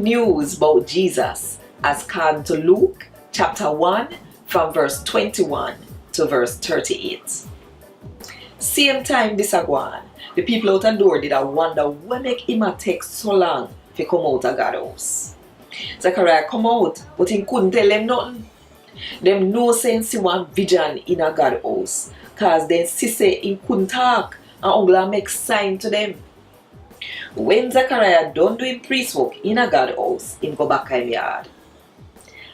news about Jesus as according to Luke chapter 1 from verse 21 to verse 38. Same time this a go on, the people out the door did a wonder what make him a take so long to come out of God's house. Zachariah come out, but he couldn't tell them nothing. Them no sense he want vision in a God's house, cause then she say he couldn't talk and uncle make sign to them. When Zachariah done doing priest work in a God's house, him go back in the yard.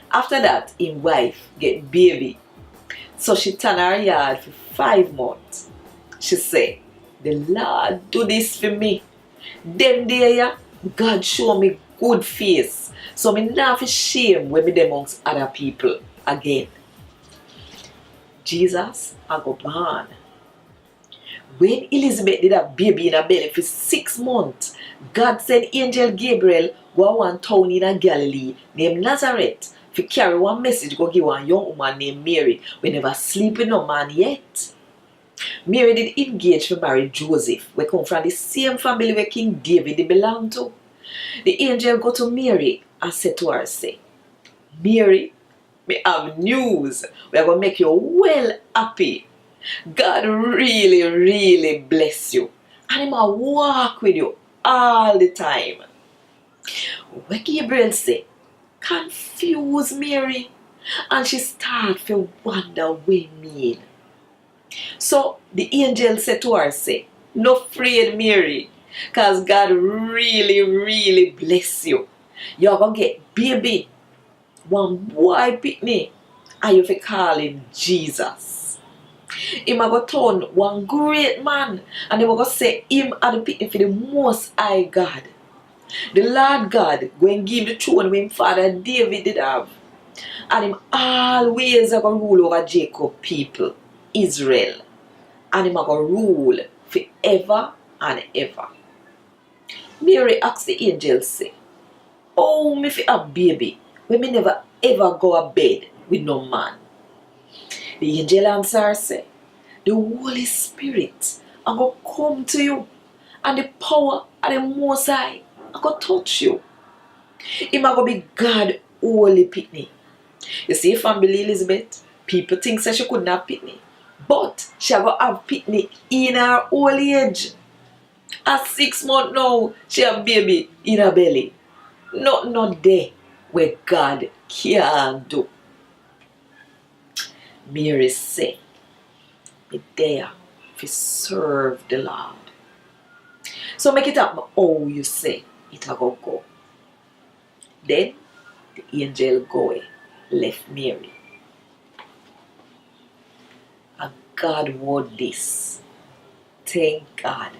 After that, his wife get baby. So she turn her yard for 5 months. She say, the Lord do this for me. Them day, God show me good face. So me not for shame when me dey amongst other people again. Jesus a go born. When Elizabeth did a baby in her belly for 6 months, God sent angel Gabriel go to one town in Galilee named Nazareth to carry one message go give one young woman named Mary we never sleep with no man yet. Mary did engage to marry Joseph, we come from the same family where King David belonged to. The angel go to Mary and said to her, say, Mary, we have news. We are going to make you well happy. God really bless you. And He will walk with you all the time. When Gabriel say, confuse Mary. And she start to wonder what it mean. So the angel said to her, say, no afraid Mary. Because God really bless you. You're going to get baby. One boy pitney. And you fi call him Jesus. Him a go turn one great man. And they will go say him are the pitney for the most high God. The Lord God going to give the throne when Father David did have. And him always a go rule over Jacob people, Israel. And him a go rule forever and ever. Mary asked the angel, say, oh, me fi a baby when me never ever go a bed with no man. The angel answer say, the Holy Spirit a go come to you, and the power of the Most High a go touch you. Him a go be God holy pitney. You see, family Elizabeth, people think say she couldn't have pitney, but she a go have pitney in her old age. At 6 months now, she have baby in her belly. Not there where God can't do. Mary say, be there to serve the Lord. So make it up how you say it a go. Then the angel go away, left Mary. And God word this. Thank God.